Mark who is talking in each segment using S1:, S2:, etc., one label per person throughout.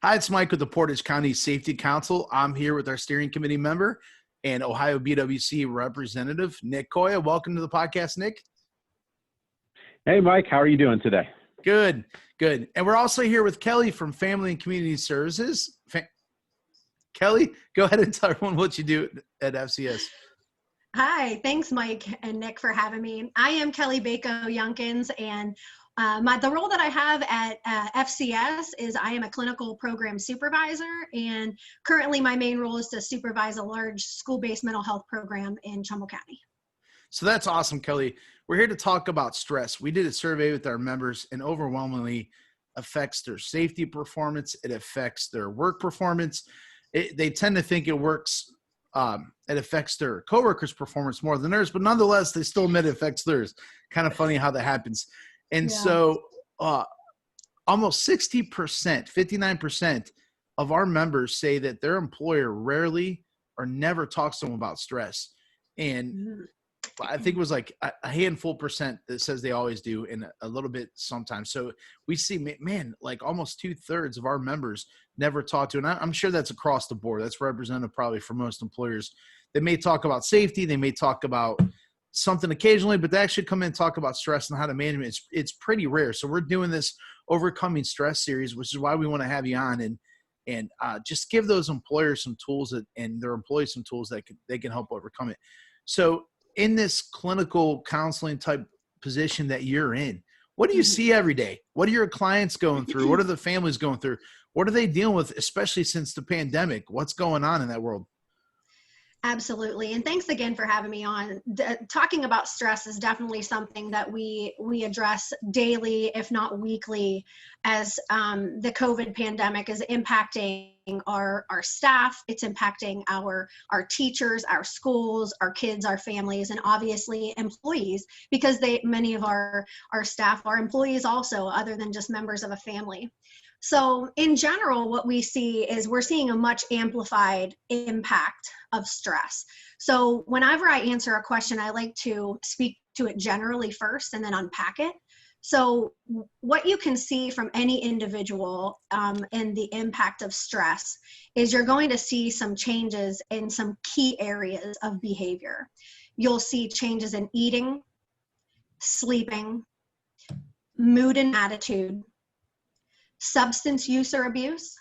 S1: Hi, it's Mike with the Portage County Safety Council. I'm here with our steering committee member and Ohio BWC representative, Nick Koya. Welcome to the podcast, Nick.
S2: Hey, Mike. How are you doing today?
S1: Good. And we're also here with Kelly from Family and Community Services. Kelly, go ahead and tell everyone what you do at FCS.
S3: Hi, thanks, Mike and Nick, for having me. I am Kelly Bako Younkins, and the role that I have at FCS is I am a clinical program supervisor, and currently my main role is to supervise a large school-based mental health program in Trumbull County.
S1: So that's awesome, Kelly. We're here to talk about stress. We did a survey with our members and overwhelmingly affects their safety performance. It affects their work performance. They tend to think it works. It affects their coworkers' performance more than theirs, but nonetheless, they still admit it affects theirs. Kind of funny how that happens. And so almost 60%, 59% of our members say that their employer rarely or never talks to them about stress. And I think it was like a handful percent that says they always do, and a little bit sometimes. So we see, man, like almost 2/3 of our members never talk to, and I'm sure that's across the board. That's representative probably for most employers. They may talk about safety. They may talk about something occasionally, but they actually come in and talk about stress and how to manage it. It's pretty rare. So we're doing this Overcoming Stress series, which is why we want to have you on and just give those employers some tools and their employees some tools that they can help overcome it. So in this clinical counseling type position that you're in, what do you see every day? What are your clients going through? What are the families going through? What are they dealing with, especially since the pandemic? What's going on in that world?
S3: Absolutely. And thanks again for having me on. Talking about stress is definitely something that we address daily, if not weekly, as the COVID pandemic is impacting our staff. It's impacting our teachers, our schools, our kids, our families, and obviously employees, because many of our staff are employees also, other than just members of a family. So in general, what we see is we're seeing a much amplified impact of stress. So whenever I answer a question, I like to speak to it generally first and then unpack it. So what you can see from any individual in the impact of stress is you're going to see some changes in some key areas of behavior. You'll see changes in eating, sleeping, mood and attitude, substance use or abuse.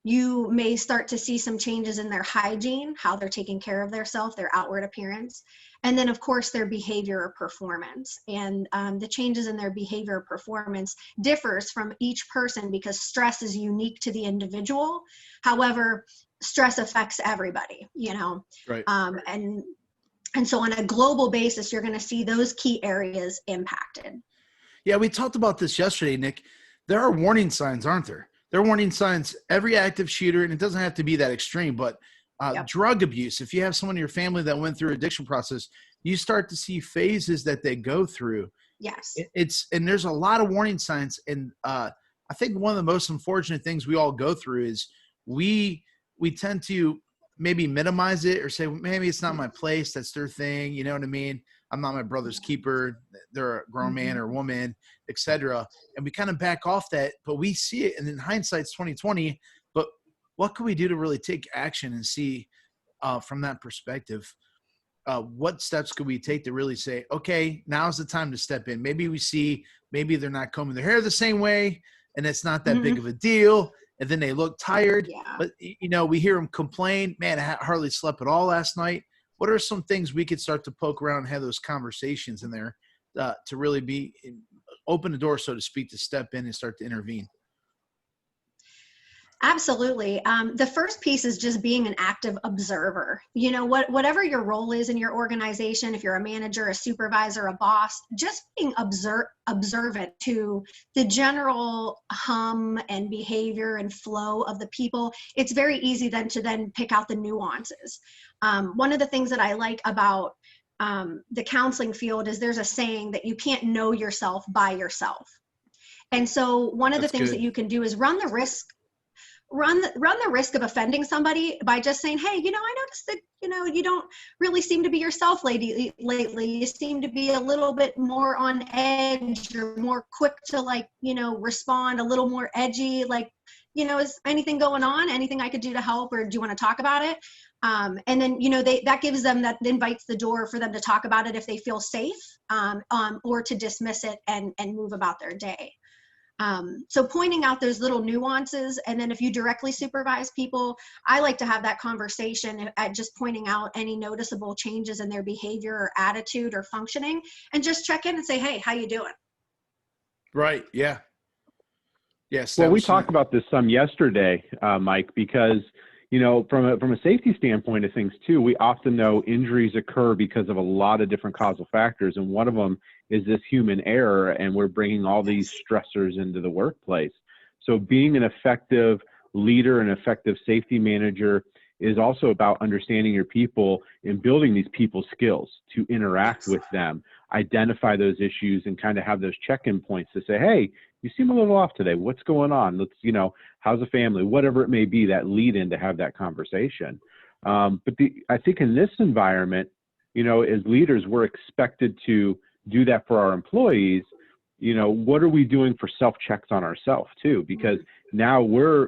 S3: You may start to see some changes in their hygiene, how they're taking care of themselves, their outward appearance, and then of course their behavior or performance. And the changes in their behavior or performance differs from each person because stress is unique to the individual. However, stress affects everybody,
S1: Right.
S3: And so on a global basis, you're going to see those key areas impacted.
S1: Yeah, we talked about this yesterday, Nick. There are warning signs, aren't there? There are warning signs. Every active shooter, and it doesn't have to be that extreme, but drug abuse. If you have someone in your family that went through addiction process, you start to see phases that they go through.
S3: Yes.
S1: And there's a lot of warning signs. And I think one of the most unfortunate things we all go through is we tend to maybe minimize it or say, maybe it's not my place. That's their thing. You know what I mean? I'm not my brother's keeper. They're a grown man or woman, etc. And we kind of back off that, but we see it. And in hindsight, it's 2020. But what can we do to really take action and see from that perspective? What steps could we take to really say, okay, now's the time to step in? Maybe we see, maybe they're not combing their hair the same way, and it's not that big of a deal. And then they look tired. Yeah. But, we hear them complain, man, I hardly slept at all last night. What are some things we could start to poke around and have those conversations in there to really open the door, so to speak, to step in and start to intervene?
S3: Absolutely. The first piece is just being an active observer. Whatever your role is in your organization, if you're a manager, a supervisor, a boss, just being observant to the general hum and behavior and flow of the people. It's very easy then to pick out the nuances. One of the things that I like about the counseling field is there's a saying that you can't know yourself by yourself. And so one of the things that you can do is run the risk of offending somebody by just saying, hey, I noticed that, you don't really seem to be yourself lately. You seem to be a little bit more on edge. You're more quick to respond, a little more edgy. is anything going on? Anything I could do to help, or do you want to talk about it? And then, that gives them, that invites the door for them to talk about it if they feel safe, or to dismiss it and move about their day. So pointing out those little nuances, and then if you directly supervise people, I like to have that conversation at just pointing out any noticeable changes in their behavior or attitude or functioning, and just check in and say, hey, how you doing?
S1: Right. Yeah. Yes.
S2: Well, we talked about this some yesterday, Mike, because, from a safety standpoint of things too, we often know injuries occur because of a lot of different causal factors. And one of them is this human error, and we're bringing all these stressors into the workplace. So being an effective leader, an effective safety manager is also about understanding your people and building these people skills to interact with them, identify those issues, and kind of have those check-in points to say, hey, you seem a little off today. What's going on? Let's, how's the family? Whatever it may be, that lead in to have that conversation. But I think in this environment, as leaders, we're expected to do that for our employees. What are we doing for self-checks on ourselves too? Because now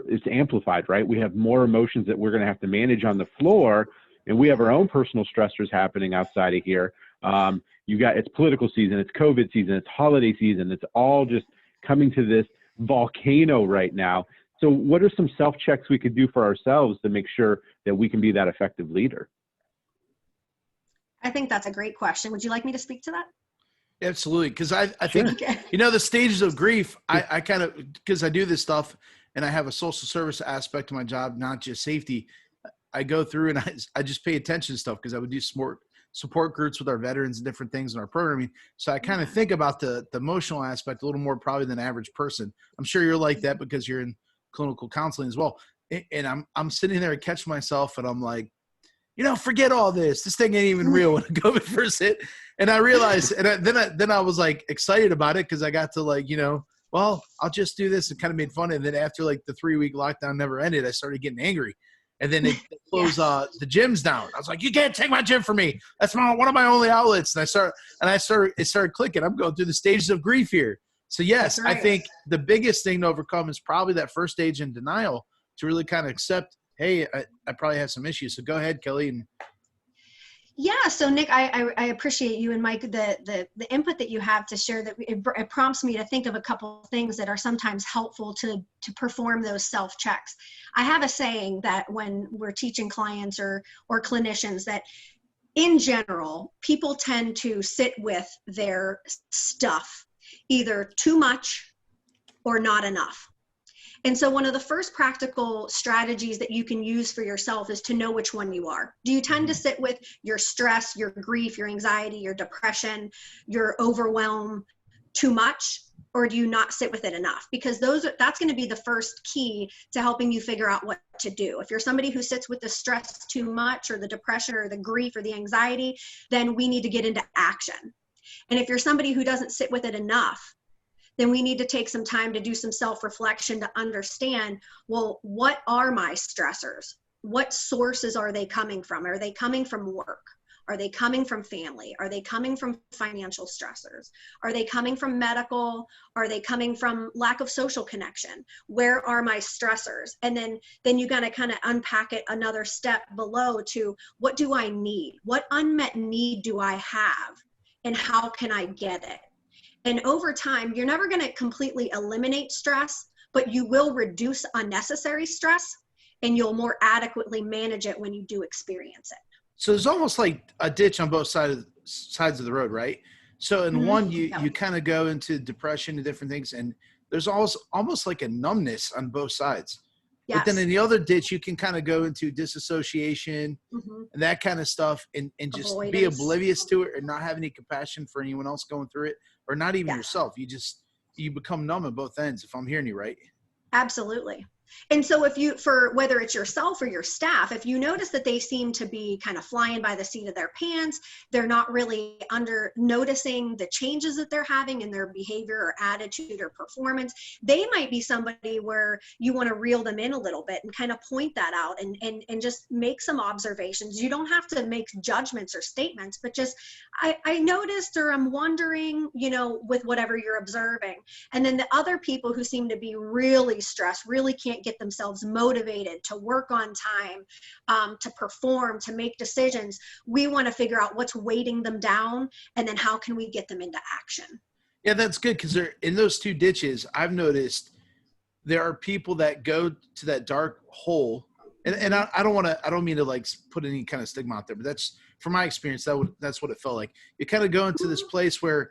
S2: it's amplified, right? We have more emotions that we're going to have to manage on the floor, and we have our own personal stressors happening outside of here. It's political season, it's COVID season, it's holiday season. It's all just coming to this volcano right now. So what are some self-checks we could do for ourselves to make sure that we can be that effective leader?
S3: I think that's a great question. Would you like me to speak to that?
S1: Absolutely. Because I
S2: Sure.
S1: think, the stages of grief, I kind of, because I do this stuff and I have a social service aspect to my job, not just safety. I go through and I just pay attention to stuff, because I would do support groups with our veterans and different things in our programming. So I kind of think about the emotional aspect a little more probably than the average person. I'm sure you're like that because you're in clinical counseling as well. And I'm sitting there and catch myself, and I'm like, forget all this. This thing ain't even real when COVID first hit. And I realized, and then I was like excited about it, because I got to well, I'll just do this, and kind of made fun. And then after like the 3-week lockdown never ended, I started getting angry. And then they closed the gyms down. I was like, you can't take my gym from me. That's one of my only outlets. And it started clicking. I'm going through the stages of grief here. So yes,
S3: right.
S1: I think the biggest thing to overcome is probably that first stage in denial, to really kind of accept, hey, I probably have some issues. So go ahead, Kelly.
S3: Yeah. So Nick, I appreciate you and Mike, the input that you have to share. That it prompts me to think of a couple of things that are sometimes helpful to perform those self-checks. I have a saying that when we're teaching clients or clinicians, that in general, people tend to sit with their stuff either too much or not enough. And so one of the first practical strategies that you can use for yourself is to know which one you are. Do you tend to sit with your stress, your grief, your anxiety, your depression, your overwhelm too much, or do you not sit with it enough? Because that's going to be the first key to helping you figure out what to do. If you're somebody who sits with the stress too much, or the depression, or the grief, or the anxiety, then we need to get into action. And if you're somebody who doesn't sit with it enough, then we need to take some time to do some self-reflection to understand, well, what are my stressors? What sources are they coming from? Are they coming from work? Are they coming from family? Are they coming from financial stressors? Are they coming from medical? Are they coming from lack of social connection? Where are my stressors? And then you gotta kind of unpack it another step below to, what do I need? What unmet need do I have? And how can I get it? And over time, you're never going to completely eliminate stress, but you will reduce unnecessary stress, and you'll more adequately manage it when you do experience it.
S1: So it's almost like a ditch on both sides of the road, right? So in one, you kind of go into depression and different things, and there's almost like a numbness on both sides.
S3: Yes.
S1: But then in the other ditch, you can kind of go into disassociation and that kind of stuff, and just be oblivious to it, or not have any compassion for anyone else going through it, or not even yourself. You become numb at both ends, if I'm hearing you right.
S3: Absolutely. And so whether it's yourself or your staff, if you notice that they seem to be kind of flying by the seat of their pants, they're not really noticing the changes that they're having in their behavior or attitude or performance, they might be somebody where you want to reel them in a little bit and kind of point that out and just make some observations. You don't have to make judgments or statements, but just, I noticed, or I'm wondering, with whatever you're observing. And then the other people who seem to be really stressed, really can't can't get themselves motivated to work on time, to perform, to make decisions. We want to figure out what's weighting them down, and then how can we get them into action.
S1: Yeah, that's good, because they're in those two ditches. I've noticed there are people that go to that dark hole, and I don't mean to like put any kind of stigma out there, but that's from my experience. That's what it felt like. You kind of go into this place where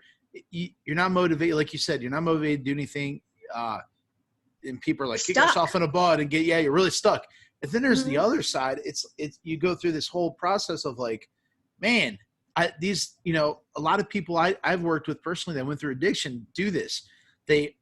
S1: you're not motivated, like you said, you're not motivated to do anything, and people are like, kick yourself in a butt and you're really stuck. And then there's the other side. It's you go through this whole process of like, man, a lot of people I've worked with personally that went through addiction do this. They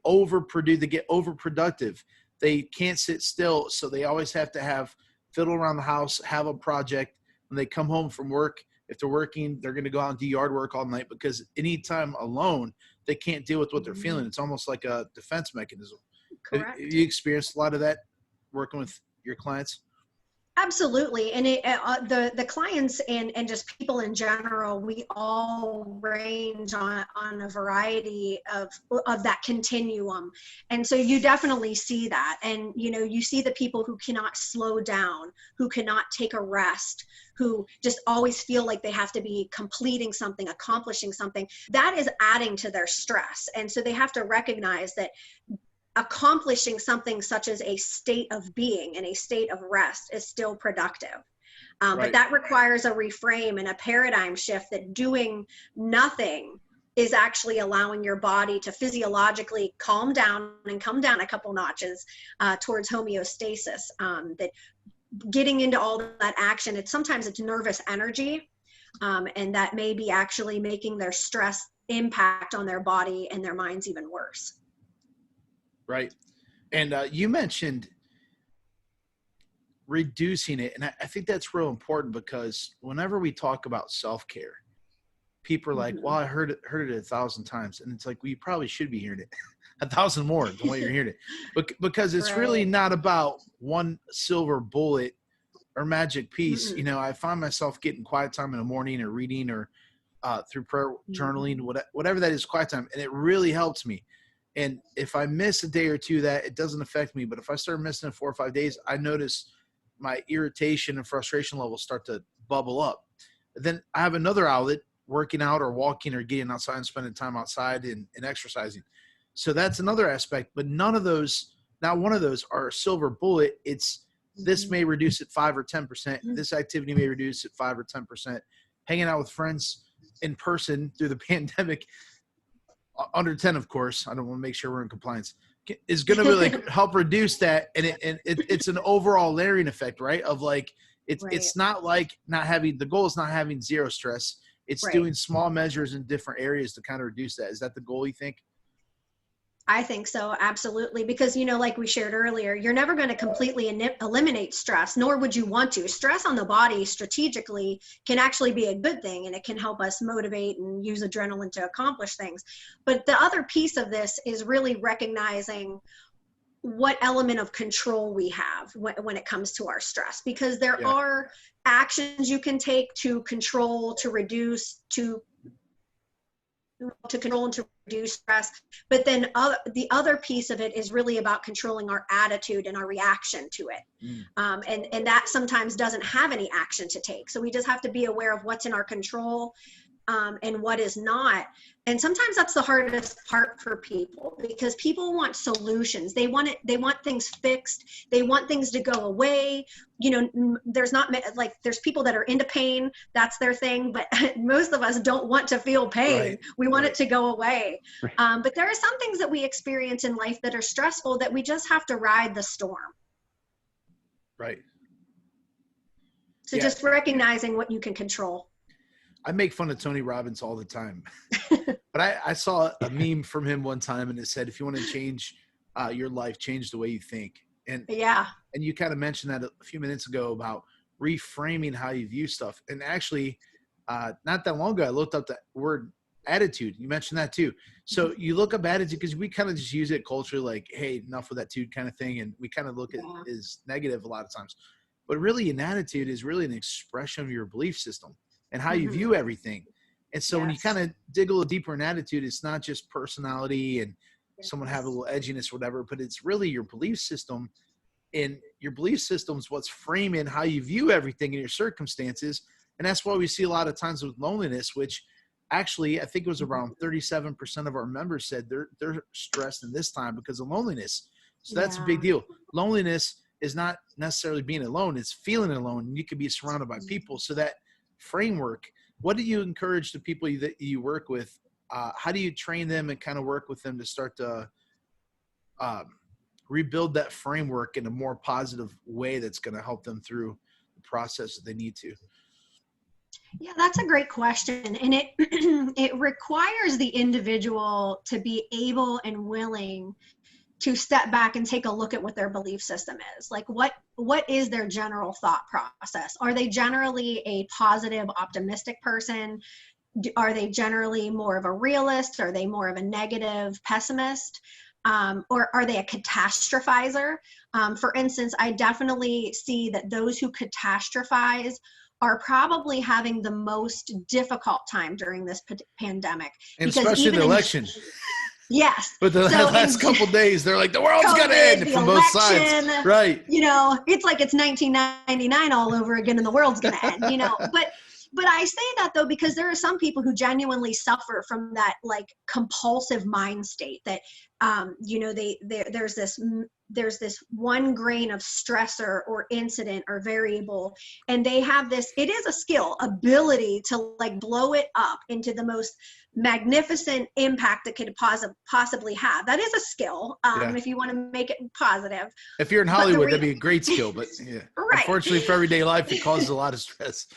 S1: overproduce, they get overproductive. They can't sit still. So they always have to fiddle around the house, have a project. When they come home from work, if they're working, they're going to go out and do yard work all night, because anytime alone, they can't deal with what they're feeling. It's almost like a defense mechanism.
S3: Correct.
S1: Have you experienced a lot of that working with your clients?
S3: Absolutely. And the clients and just people in general, we all range on a variety of that continuum. And so you definitely see that. And, you see the people who cannot slow down, who cannot take a rest, who just always feel like they have to be completing something, accomplishing something. That is adding to their stress. And so they have to recognize that accomplishing something such as a state of being and a state of rest is still productive.
S1: Right.
S3: But that requires a reframe and a paradigm shift, that doing nothing is actually allowing your body to physiologically calm down and come down a couple notches towards homeostasis. That getting into all that action, sometimes it's nervous energy, and that may be actually making their stress impact on their body and their minds even worse.
S1: Right. And you mentioned reducing it. And I think that's real important, because whenever we talk about self-care, people are like, well, I heard it 1,000 times. And it's like, well, you probably should be hearing it 1,000 more than what you're hearing it. Because it's really not about one silver bullet or magic piece. I find myself getting quiet time in the morning, or reading, or through prayer, journaling, whatever that is, quiet time. And it really helps me. And if I miss a day or two, that it doesn't affect me. But if I start missing it 4 or 5 days, I notice my irritation and frustration levels start to bubble up. Then I have another outlet, working out or walking or getting outside and spending time outside and exercising. So that's another aspect. But none of those, not one of those, are a silver bullet. It's this may reduce it 5 or 10%. This activity may reduce it 5 or 10%. Hanging out with friends in person through the pandemic, under 10, of course, I don't want to make sure we're in compliance, is going to really help reduce that. And it's an overall layering effect, right? Of like, it's not like not having, the goal is not having zero stress. It's doing small measures in different areas to kind of reduce that. Is that the goal, you think?
S3: I think so, absolutely. Because, like we shared earlier, you're never going to completely eliminate stress, nor would you want to. Stress on the body strategically can actually be a good thing, and it can help us motivate and use adrenaline to accomplish things. But the other piece of this is really recognizing what element of control we have when it comes to our stress, because there are actions you can take to control, to reduce, to control and to reduce stress. But then the other piece of it is really about controlling our attitude and our reaction to it. And that sometimes doesn't have any action to take. So we just have to be aware of what's in our control and what is not. And sometimes that's the hardest part for people, because people want solutions. They want things fixed. They want things to go away. There's people that are into pain. That's their thing. But most of us don't want to feel pain. Right. We want it to go away. Right. But there are some things that we experience in life that are stressful that we just have to ride the storm.
S1: Right.
S3: So just recognizing what you can control.
S1: I make fun of Tony Robbins all the time, but I saw a meme from him one time, and it said, if you want to change your life, change the way you think. And you kind of mentioned that a few minutes ago about reframing how you view stuff. And actually, not that long ago, I looked up the word attitude. You mentioned that too. So you look up attitude because we kind of just use it culturally, like, hey, enough with that dude kind of thing. And we kind of look at it as negative a lot of times. But really, an attitude is really an expression of your belief system and how you view everything. And so when you kind of dig a little deeper in attitude, it's not just personality and someone have a little edginess or whatever, but it's really your belief system, and your belief system is what's framing how you view everything in your circumstances. And that's why we see a lot of times with loneliness, which actually I think it was around 37% of our members said they're stressed in this time because of loneliness. So that's a big deal. Loneliness is not necessarily being alone, it's feeling alone, and you can be surrounded by people. So that framework, what do you encourage the people that you work with? How do you train them and kind of work with them to start to rebuild that framework in a more positive way that's going to help them through the process that they need to?
S3: Yeah, that's a great question. And it it requires the individual to be able and willing to step back and take a look at what their belief system is. Like what is their general thought process? Are they generally a positive, optimistic person? Are they generally more of a realist? Are they more of a negative pessimist? Or are they a catastrophizer? For instance, I definitely see that those who catastrophize are probably having the most difficult time during this pandemic.
S1: And especially the election.
S3: Yes.
S1: But the last couple days, they're like, the world's going to end from both sides. Right.
S3: You know, it's like it's 1999 all over again and the world's going to end, you know. But I say that though, because there are some people who genuinely suffer from that like compulsive mind state that, you know, there's this one grain of stressor or incident or variable, and they have this, it is a skill, ability to like blow it up into the most magnificent impact it could possibly have. That is a skill, if you want to make it positive.
S1: If you're in Hollywood, that'd be a great skill, but yeah.
S3: Right.
S1: Unfortunately for everyday life, it causes a lot of stress.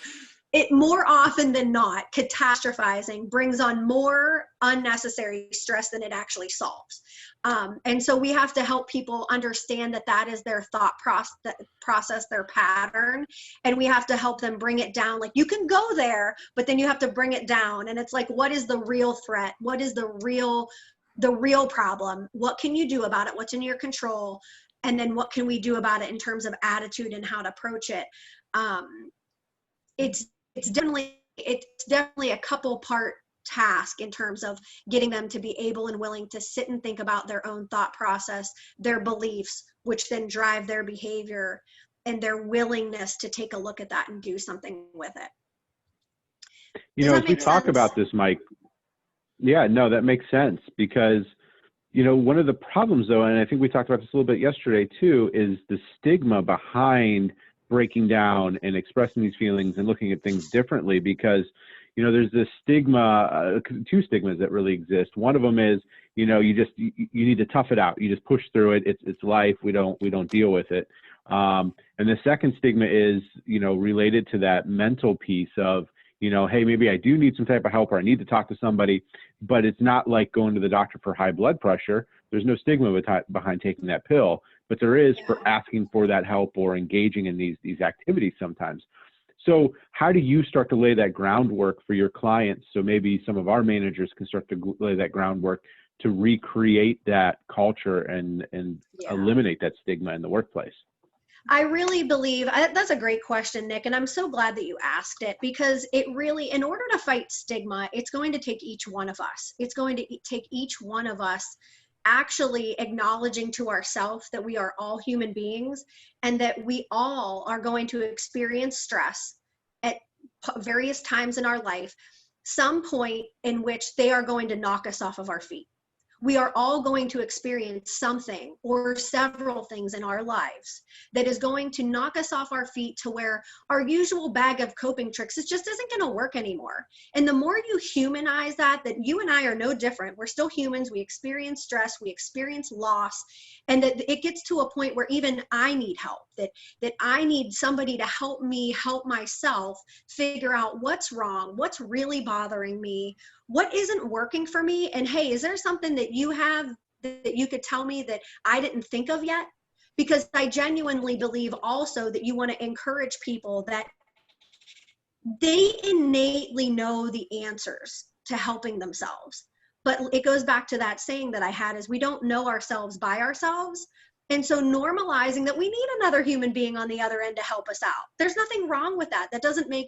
S3: It more often than not, catastrophizing brings on more unnecessary stress than it actually solves. And so we have to help people understand that that is their thought process, their pattern. And we have to help them bring it down. Like you can go there, but then you have to bring it down. And it's like, what is the real threat? What is the real problem? What can you do about it? What's in your control? And then what can we do about it in terms of attitude and how to approach it? It's definitely a couple part task in terms of getting them to be able and willing to sit and think about their own thought process, their beliefs, which then drive their behavior, and their willingness to take a look at that and do something with it.
S2: You know, as we talk about this, Mike, yeah, no, that makes sense, because, you know, one of the problems though, and I think we talked about this a little bit yesterday too, is the stigma behind breaking down and expressing these feelings and looking at things differently. Because, you know, there's this stigma, two stigmas that really exist. One of them is, you know, you need to tough it out. You just push through it. It's life. We don't deal with it. And the second stigma is, you know, related to that mental piece of, you know, hey, maybe I do need some type of help, or I need to talk to somebody, but it's not like going to the doctor for high blood pressure. There's no stigma behind taking that pill, but there is for asking for that help or engaging in these activities sometimes. So how do you start to lay that groundwork for your clients? So maybe some of our managers can start to lay that groundwork to recreate that culture and eliminate that stigma in the workplace.
S3: I really believe that's a great question, Nick, and I'm so glad that you asked it, because it really, in order to fight stigma, it's going to take each one of us. It's going to take each one of us actually acknowledging to ourselves that we are all human beings and that we all are going to experience stress at various times in our life, some point in which they are going to knock us off of our feet. We are all going to experience something or several things in our lives that is going to knock us off our feet to where our usual bag of coping tricks just isn't going to work anymore. And the more you humanize that you and I are no different. We're still humans. We experience stress. We experience loss. And that it gets to a point where even I need help, that I need somebody to help me help myself figure out what's wrong, what's really bothering me, what isn't working for me, and hey, is there something that you have that you could tell me that I didn't think of yet? Because I genuinely believe also that you want to encourage people that they innately know the answers to helping themselves. But it goes back to that saying that I had, is we don't know ourselves by ourselves. And so normalizing that we need another human being on the other end to help us out. There's nothing wrong with that. That doesn't make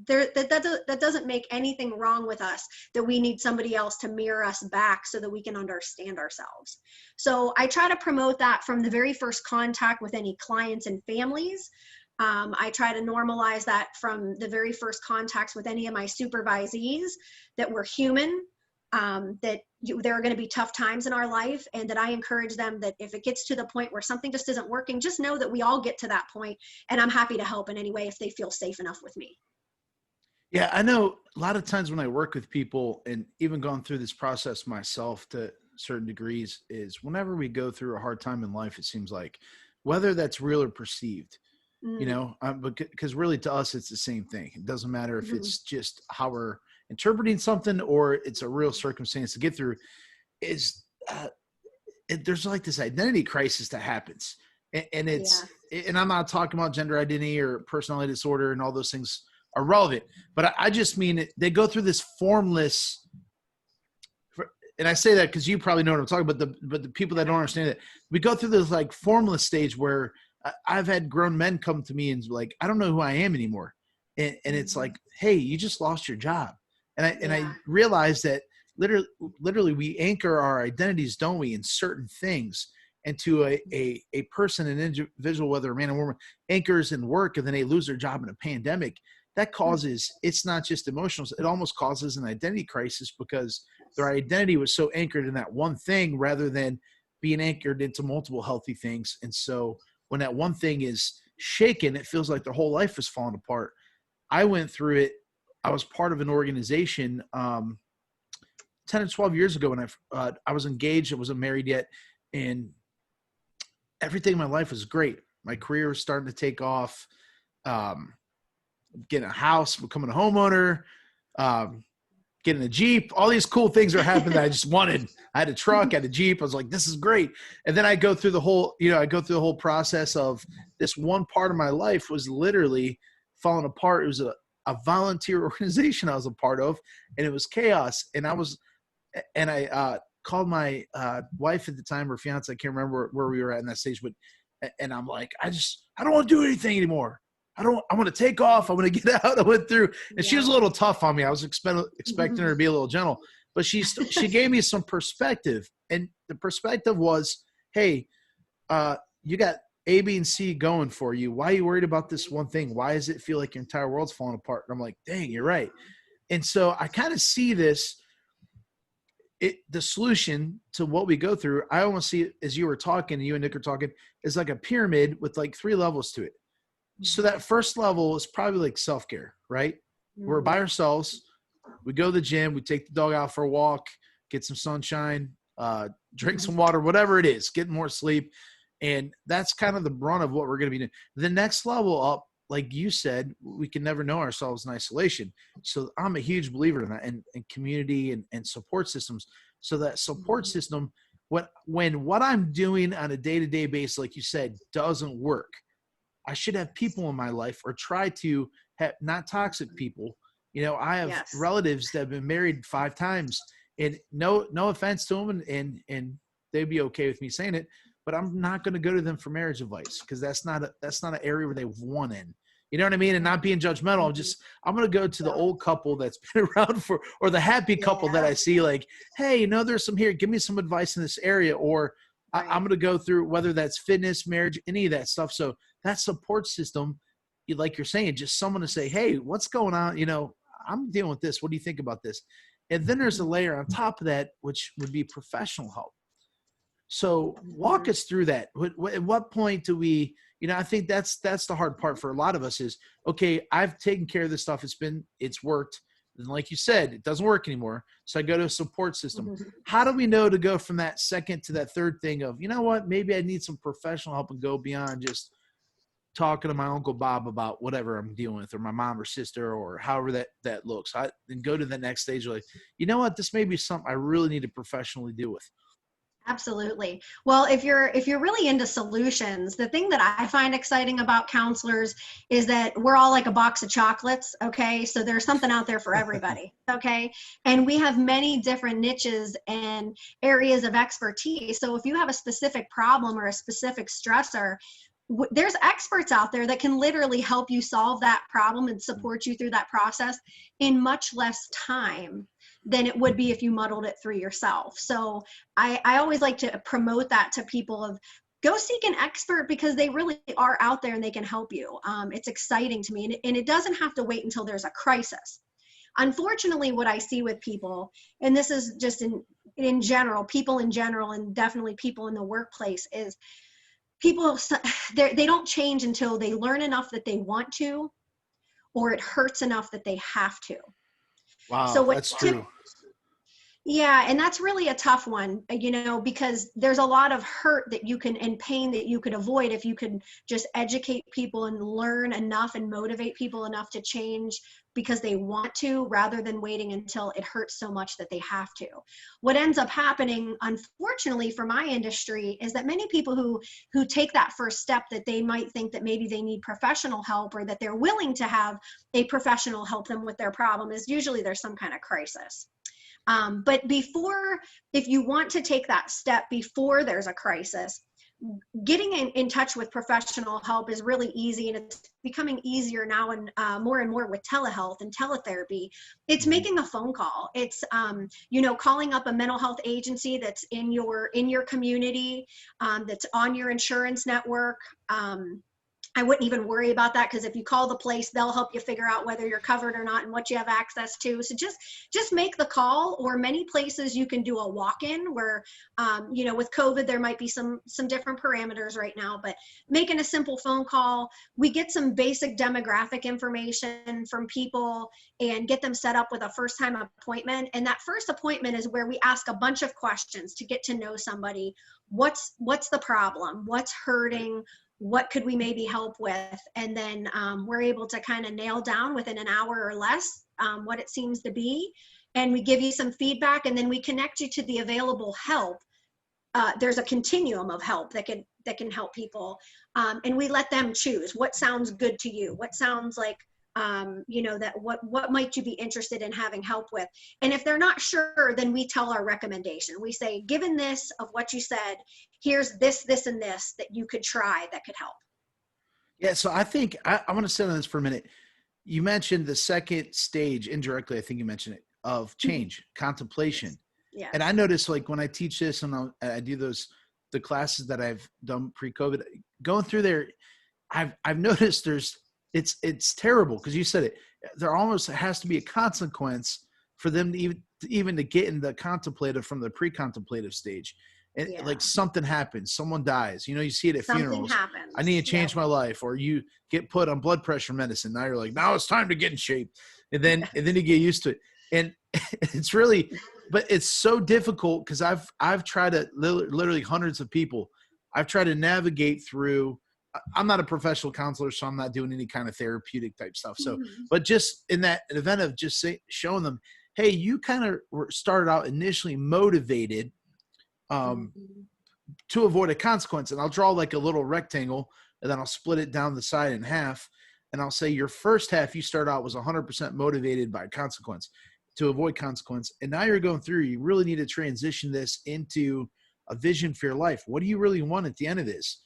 S3: that doesn't make anything wrong with us, that we need somebody else to mirror us back so that we can understand ourselves. So I try to promote that from the very first contact with any clients and families. I try to normalize that from the very first contacts with any of my supervisees, that we're human, that there are going to be tough times in our life, and that I encourage them that if it gets to the point where something just isn't working, just know that we all get to that point, and I'm happy to help in any way if they feel safe enough with me.
S1: Yeah, I know a lot of times when I work with people, and even gone through this process myself to certain degrees, is whenever we go through a hard time in life, it seems like, whether that's real or perceived, because really to us, it's the same thing. It doesn't matter if it's just how we're interpreting something or it's a real circumstance to get through. There's like this identity crisis that happens. And and I'm not talking about gender identity or personality disorder, and all those things are relevant, but I just mean they go through this formless, and I say that because you probably know what I'm talking about, but the people that don't understand it, we go through this like formless stage where I've had grown men come to me and like, I don't know who I am anymore. And it's like, hey, you just lost your job. And I realized that literally we anchor our identities, don't we, in certain things. And to a person, an individual, whether a man or woman, anchors in work and then they lose their job in a pandemic, that causes, it's not just emotional, it almost causes an identity crisis, because their identity was so anchored in that one thing rather than being anchored into multiple healthy things. And so when that one thing is shaken, it feels like their whole life is falling apart. I went through it. I was part of an organization 10 or 12 years ago when I was engaged. I wasn't married yet. And everything in my life was great. My career was starting to take off. Getting a house, becoming a homeowner, getting a Jeep, all these cool things are happening that I just wanted. I had a truck, I had a Jeep. I was like, this is great. And then I go through the whole process of this one part of my life was literally falling apart. It was a volunteer organization I was a part of, and it was chaos. And I called my wife at the time, or fiance, I can't remember where we were at in that stage, but, and I'm like, I don't want to do anything anymore. I want to take off. I want to get out. I went through, and she was a little tough on me. I was expecting her to be a little gentle, but she gave me some perspective. And the perspective was, hey, you got A, B, and C going for you. Why are you worried about this one thing? Why does it feel like your entire world's falling apart? And I'm like, dang, you're right. And so I kind of see this, the solution to what we go through. I almost see it, as you were talking, you and Nick are talking, is like a pyramid with like 3 levels to it. So that first level is probably like self-care, right? We're by ourselves. We go to the gym. We take the dog out for a walk, get some sunshine, drink some water, whatever it is, get more sleep. And that's kind of the brunt of what we're going to be doing. The next level up, like you said, we can never know ourselves in isolation. So I'm a huge believer in that, and community and support systems. So that support system, when what I'm doing on a day-to-day basis, like you said, doesn't work, I should have people in my life, or try to have not toxic people. I have relatives that have been married 5 times, and no offense to them, and they'd be okay with me saying it, but I'm not going to go to them for marriage advice, because that's not an area where they've won in. You know what I mean? And not being judgmental. I'm going to go to the old couple that's been around or the happy couple that I see, like, hey, there's some here. Give me some advice in this area. Or I'm going to go through, whether that's fitness, marriage, any of that stuff. So that support system, like you're saying, just someone to say, hey, what's going on? I'm dealing with this. What do you think about this? And then there's a layer on top of that, which would be professional help. So walk us through that. At what point do we, I think that's the hard part for a lot of us is, okay, I've taken care of this stuff. It's worked. And like you said, it doesn't work anymore. So I go to a support system. How do we know to go from that second to that third thing of, you know what, maybe I need some professional help, and go beyond just talking to my Uncle Bob about whatever I'm dealing with, or my mom or sister, or however that looks. Then go to the next stage, like, you know what, this may be something I really need to professionally deal with.
S3: Absolutely. Well, if you're really into solutions, the thing that I find exciting about counselors is that we're all like a box of chocolates. Okay. So there's something out there for everybody. Okay. And we have many different niches and areas of expertise. So if you have a specific problem or a specific stressor, there's experts out there that can literally help you solve that problem and support you through that process in much less time than it would be if you muddled it through yourself. So I always like to promote that to people of, go seek an expert, because they really are out there and they can help you. It's exciting to me, and it doesn't have to wait until there's a crisis. Unfortunately, what I see with people, and this is just in general, people in general, and definitely people in the workplace, is people, they don't change until they learn enough that they want to, or it hurts enough that they have to.
S1: Wow,
S3: So
S1: that's true.
S3: Yeah, and that's really a tough one, because there's a lot of hurt that you can, and pain that you could avoid if you could just educate people and learn enough and motivate people enough to change because they want to, rather than waiting until it hurts so much that they have to. What ends up happening, unfortunately for my industry, is that many people who take that first step, that they might think that maybe they need professional help, or that they're willing to have a professional help them with their problem, is usually there's some kind of crisis. But if you want to take that step before there's a crisis, getting in touch with professional help is really easy, and it's becoming easier now, and more with telehealth and teletherapy. It's making a phone call. It's calling up a mental health agency that's in your community, that's on your insurance network. I wouldn't even worry about that, because if you call the place, they'll help you figure out whether you're covered or not and what you have access to. So just make the call. Or many places you can do a walk-in where, with COVID, there might be some different parameters right now, but making a simple phone call, we get some basic demographic information from people and get them set up with a first-time appointment. And that first appointment is where we ask a bunch of questions to get to know somebody. What's the problem? What's hurting? What could we maybe help with? And then we're able to kind of nail down within an hour or less what it seems to be. And we give you some feedback, and then we connect you to the available help. There's a continuum of help that can help people. And we let them choose what sounds good to you, what sounds like, what might you be interested in having help with. And if they're not sure, then we tell our recommendation. We say, given this of what you said, here's this, and this that you could try that could help.
S1: Yeah. So I think I want to sit on this for a minute. You mentioned the second stage indirectly. I think you mentioned it, of change, contemplation.
S3: Yeah.
S1: And I notice, like, when I teach this and I do the classes that I've done pre-COVID, going through there, I've noticed it's terrible, because you said it. There almost has to be a consequence for them to even to get in the contemplative from the pre-contemplative stage. And like, something happens, someone dies. You see it at funerals.
S3: Something happens.
S1: I need to change my life, or you get put on blood pressure medicine. Now you're like, now it's time to get in shape, and then you get used to it. And it's really, but it's so difficult, because I've tried to literally hundreds of people. I've tried to navigate through. I'm not a professional counselor, so I'm not doing any kind of therapeutic type stuff. So, but just in that event of just showing them, hey, you kind of started out initially motivated to avoid a consequence. And I'll draw like a little rectangle, and then I'll split it down the side in half. And I'll say your first half, you start out was 100% motivated by consequence, to avoid consequence. And now you're going through, you really need to transition this into a vision for your life. What do you really want at the end of this?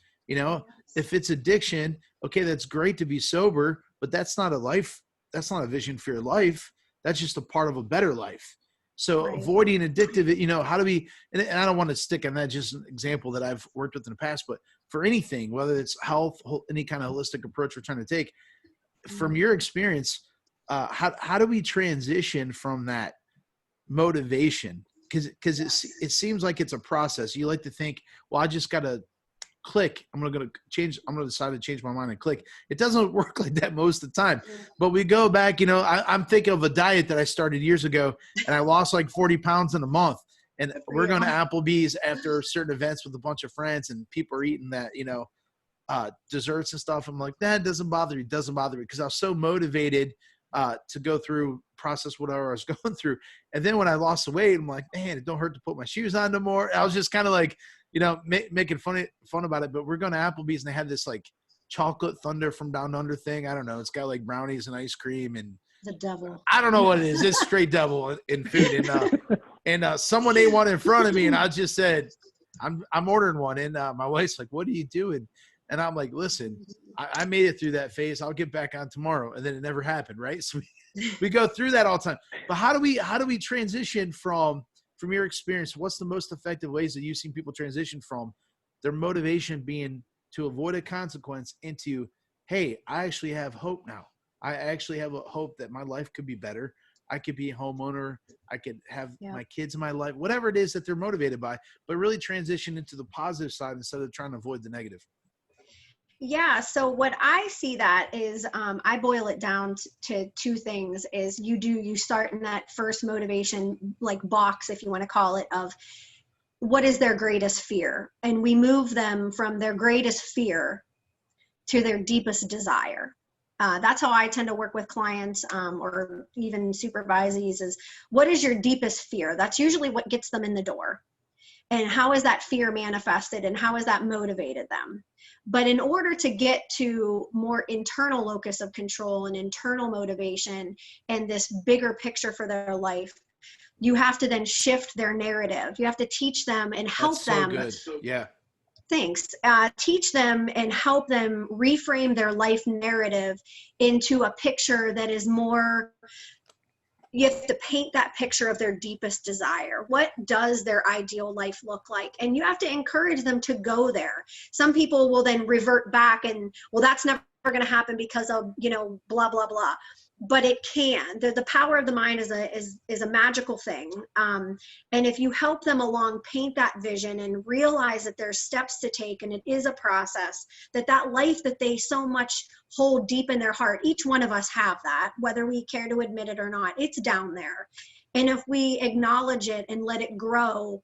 S1: If it's addiction, okay, that's great to be sober, but that's not a life. That's not a vision for your life. That's just a part of a better life. So avoiding addictive, how do we, and I don't want to stick on that, just an example that I've worked with in the past, but for anything, whether it's health, any kind of holistic approach we're trying to take, from your experience, how do we transition from that motivation? Because it seems like it's a process. You like to think, well, I just got to click. I'm going to decide to change my mind and click. It doesn't work like that most of the time. But we go back, I'm thinking of a diet that I started years ago, and I lost like 40 pounds in a month. And we're going to Applebee's after certain events with a bunch of friends, and people are eating that, desserts and stuff. I'm like, that doesn't bother me. It doesn't bother me, because I was so motivated to go through, process whatever I was going through. And then when I lost the weight, I'm like, man, it don't hurt to put my shoes on no more. I was just kind of like, making fun about it. But we're going to Applebee's, and they had this like chocolate thunder from down under thing. I don't know. It's got like brownies and ice cream, and
S3: the devil.
S1: I don't know what it is. It's straight devil in food. And someone ate one in front of me, and I just said, I'm ordering one. And my wife's like, what are you doing? And I'm like, listen, I made it through that phase. I'll get back on tomorrow. And then it never happened. Right. So we go through that all the time. But how do we transition from your experience? What's the most effective ways that you've seen people transition from their motivation being to avoid a consequence into, hey, I actually have hope now. I actually have a hope that my life could be better. I could be a homeowner. I could have my kids in my life, whatever it is that they're motivated by, but really transition into the positive side instead of trying to avoid the negative.
S3: Yeah. So what I see that is, I boil it down to two things is you start in that first motivation, like box, if you want to call it, of what is their greatest fear? And we move them from their greatest fear to their deepest desire. That's how I tend to work with clients, or even supervisees, is what is your deepest fear? That's usually what gets them in the door. And how is that fear manifested, and how has that motivated them? But in order to get to more internal locus of control and internal motivation and this bigger picture for their life, you have to then shift their narrative. You have to teach them and help them.
S1: That's so good. Yeah.
S3: Thanks. Teach them and help them reframe their life narrative into a picture that is more. You have to paint that picture of their deepest desire. What does their ideal life look like? And you have to encourage them to go there. Some people will then revert back and, well, that's never going to happen because of, blah, blah, blah. But it can. The power of the mind is a magical thing. And if you help them along, paint that vision and realize that there's steps to take, and it is a process, that life that they so much hold deep in their heart, each one of us have that, whether we care to admit it or not, it's down there. And if we acknowledge it and let it grow,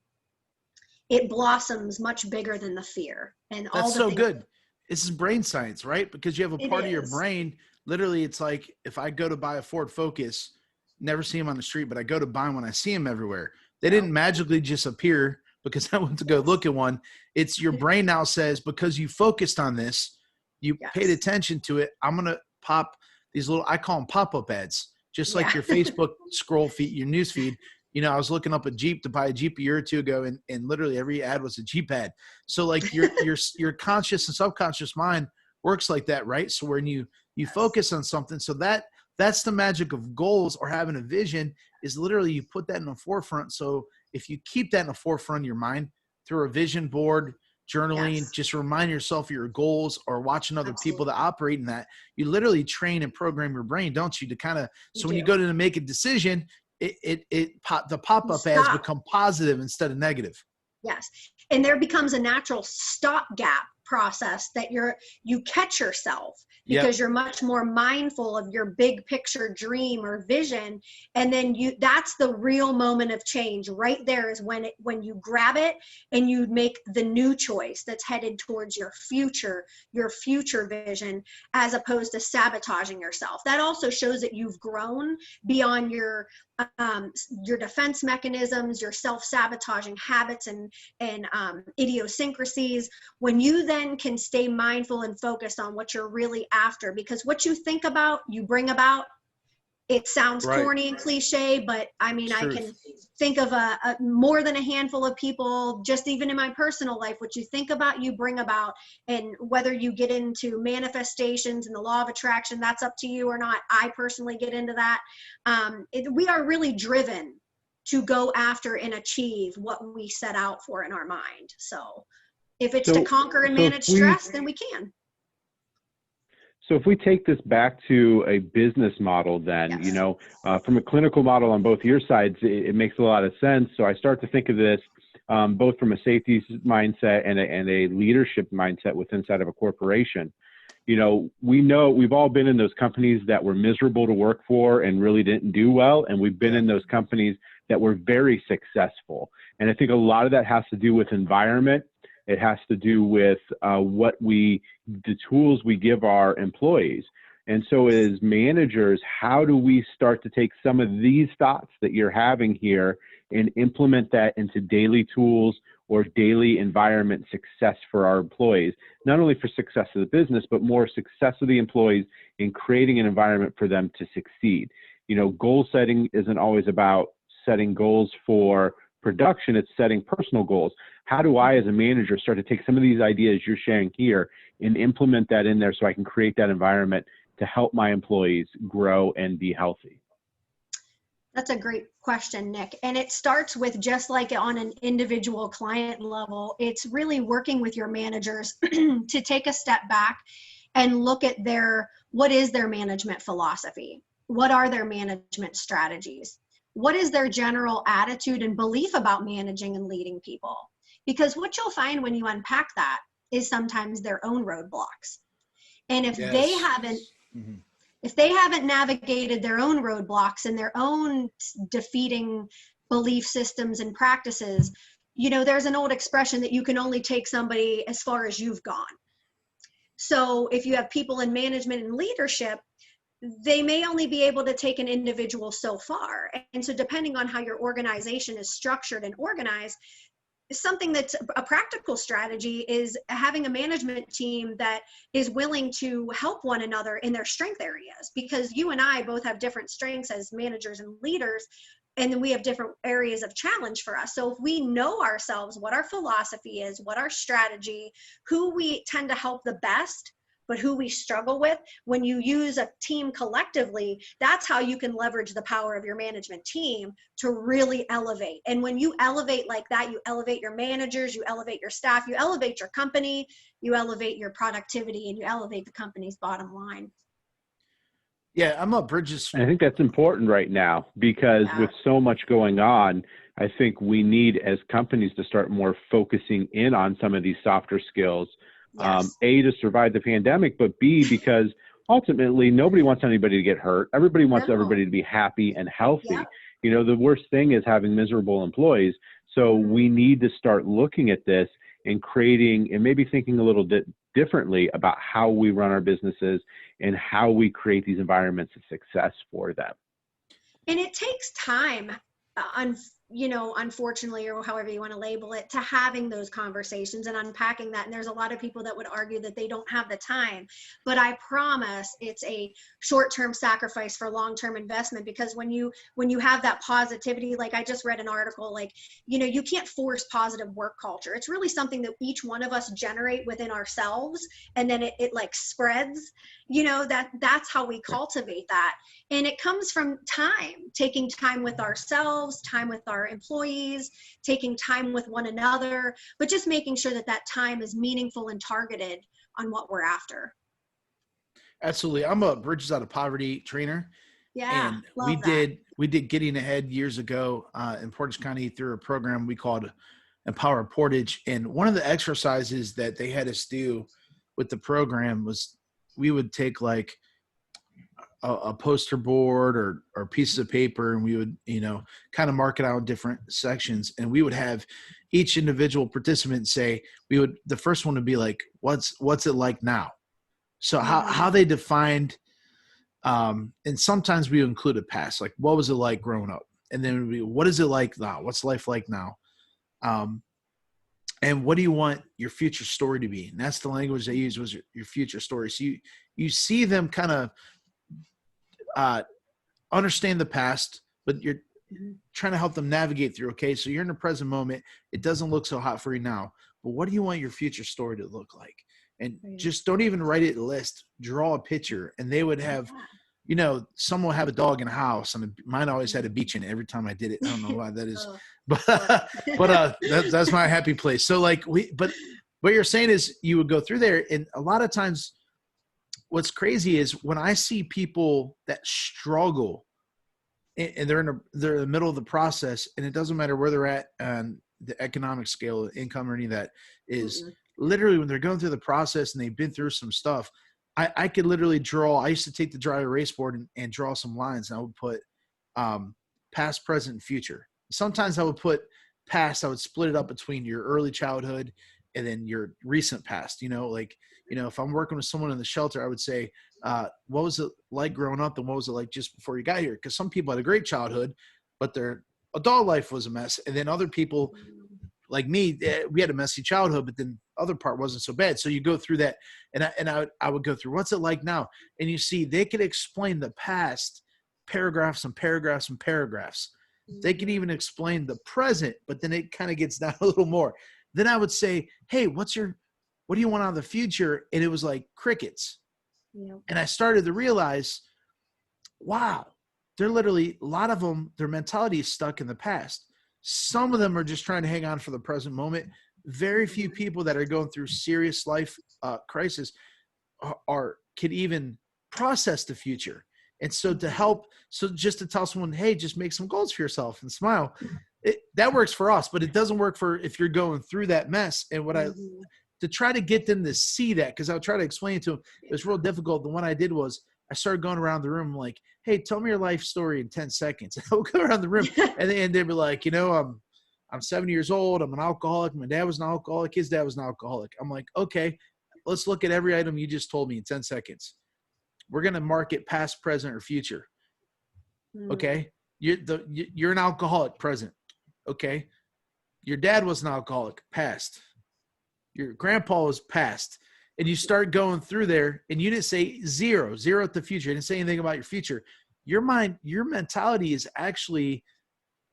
S3: it blossoms much bigger than the fear. And all
S1: that's so good. This is brain science, right? Because you have a part of your brain. Literally, it's like if I go to buy a Ford Focus, never see them on the street, but I go to buy them when I see them everywhere. They didn't magically just appear because I went to go look at one. It's your brain now says, because you focused on this, you paid attention to it, I'm going to pop these little, I call them pop-up ads, just like your Facebook scroll feed, your news feed. I was looking up a Jeep to buy a Jeep a year or two ago, and literally every ad was a Jeep ad. So like your conscious and subconscious mind works like that, right? So when you focus on something, so that's the magic of goals or having a vision, is literally you put that in the forefront. So if you keep that in the forefront of your mind through a vision board, journaling, just remind yourself of your goals, or watching other people that operate in that, you literally train and program your brain, don't you, to kind of, so when you go to make a decision, the pop-up ads become positive instead of negative.
S3: Yes. And there becomes a natural stopgap process that you catch yourself, because you're much more mindful of your big picture dream or vision. And then that's the real moment of change right there, is when you grab it and you make the new choice that's headed towards your future vision, as opposed to sabotaging yourself. That also shows that you've grown beyond your defense mechanisms, your self-sabotaging habits and idiosyncrasies. When you then can stay mindful and focused on what you're really after, because what you think about, you bring about. It sounds corny and cliche, but I mean, I can think of a more than a handful of people, just even in my personal life, what you think about, you bring about. And whether you get into manifestations and the law of attraction, that's up to you or not. I personally get into that. We are really driven to go after and achieve what we set out for in our mind. So if it's to conquer and manage stress, then we can.
S2: So if we take this back to a business model, then, from a clinical model on both your sides, it makes a lot of sense. So I start to think of this both from a safety mindset and a leadership mindset inside of a corporation. We know we've all been in those companies that were miserable to work for and really didn't do well. And we've been in those companies that were very successful. And I think a lot of that has to do with environment. It has to do with the tools we give our employees. And so as managers, how do we start to take some of these thoughts that you're having here and implement that into daily tools or daily environment success for our employees, not only for success of the business, but more success of the employees in creating an environment for them to succeed? Goal setting isn't always about setting goals for production, it's setting personal goals. How do I, as a manager, start to take some of these ideas you're sharing here and implement that in there so I can create that environment to help my employees grow and be healthy?
S3: That's a great question, Nick. And it starts with, just like on an individual client level, it's really working with your managers to take a step back and look at what is their management philosophy? What are their management strategies? What is their general attitude and belief about managing and leading people? Because what you'll find when you unpack that is sometimes their own roadblocks. And if they
S1: Yes.
S3: haven't
S1: Mhm.
S3: if they haven't navigated their own roadblocks and their own defeating belief systems and practices, there's an old expression that you can only take somebody as far as you've gone. So if you have people in management and leadership, they may only be able to take an individual so far. And so depending on how your organization is structured and organized, something that's a practical strategy is having a management team that is willing to help one another in their strength areas, because you and I both have different strengths as managers and leaders, and then we have different areas of challenge for us. So if we know ourselves, what our philosophy is, what our strategy, who we tend to help the best, but who we struggle with, when you use a team collectively, that's how you can leverage the power of your management team to really elevate. And when you elevate like that, you elevate your managers, you elevate your staff, you elevate your company, you elevate your productivity, and you elevate the company's bottom line.
S1: Yeah, I'm a Bridges.
S2: And I think that's important right now because with so much going on, I think we need, as companies, to start more focusing in on some of these softer skills.
S3: Yes.
S2: A, to survive the pandemic, but B, because ultimately nobody wants anybody to get hurt. Everybody wants everybody to be happy and healthy.
S3: Yep.
S2: The worst thing is having miserable employees. So we need to start looking at this and creating and maybe thinking a little bit differently about how we run our businesses and how we create these environments of success for them.
S3: And it takes time, unfortunately, or however you want to label it, to having those conversations and unpacking that. And there's a lot of people that would argue that they don't have the time, but I promise it's a short-term sacrifice for long-term investment, because when you have that positivity, like I just read an article, like, you can't force positive work culture. It's really something that each one of us generate within ourselves, and then it like spreads, that's how we cultivate that. And it comes from taking time with ourselves, time with our employees, taking time with one another, but just making sure that time is meaningful and targeted on what we're after.
S1: Absolutely. I'm a Bridges Out of Poverty trainer.
S3: Yeah.
S1: And
S3: love
S1: we did Getting Ahead years ago in Portage County through a program we called Empower Portage. And one of the exercises that they had us do with the program was we would take like a poster board or pieces of paper, and we would, kind of mark it out in different sections. And we would have each individual participant say, the first one would be like, what's it like now? So how they defined, and sometimes we include a past, like what was it like growing up? And then it would be, what is it like now? What's life like now? And what do you want your future story to be? And that's the language they used, was your future story. So you see them kind of understand the past, but you're trying to help them navigate through. Okay, so you're in the present moment. It doesn't look so hot for you now, but what do you want your future story to look like? And just don't even write it a list. Draw a picture, and they would have, someone would have a dog in a house, and mine always had a beach in it every time I did it. I don't know why that is, but that's my happy place. So but what you're saying is you would go through there, and a lot of times what's crazy is when I see people that struggle and they're in the middle of the process, and it doesn't matter where they're at on the economic scale, income, or any of that, is literally when they're going through the process and they've been through some stuff, I could literally draw. I used to take the dry erase board and draw some lines, and I would put past, present, and future. Sometimes I would put past, I would split it up between your early childhood and then your recent past. If I'm working with someone in the shelter, I would say, what was it like growing up, and what was it like just before you got here? Because some people had a great childhood, but their adult life was a mess. And then other people like me, we had a messy childhood, but then other part wasn't so bad. So you go through that, and I would go through, what's it like now? And you see, they could explain the past paragraphs and paragraphs and paragraphs. They can even explain the present, but then it kind of gets down a little more. Then I would say, hey, what do you want out of the future? And it was like crickets.
S3: Yeah.
S1: And I started to realize, wow, they're literally, a lot of them, their mentality is stuck in the past. Some of them are just trying to hang on for the present moment. Very few people that are going through serious life crisis can even process the future. And so just to tell someone, hey, just make some goals for yourself and smile. That works for us, but it doesn't work for if you're going through that mess. And to try to get them to see that, because I'll try to explain it to them, it was real difficult. The one I did was I started going around the room like, hey, tell me your life story in 10 seconds. I would go around the room and they'd be like, I'm 7 years old. I'm an alcoholic. My dad was an alcoholic. His dad was an alcoholic. I'm like, okay, let's look at every item you just told me in 10 seconds. We're going to mark it past, present, or future. Okay. You're an alcoholic, present. Okay. Your dad was an alcoholic, past. Your grandpa was past. And you start going through there and you didn't say zero at the future. You didn't say anything about your future. Your mentality is actually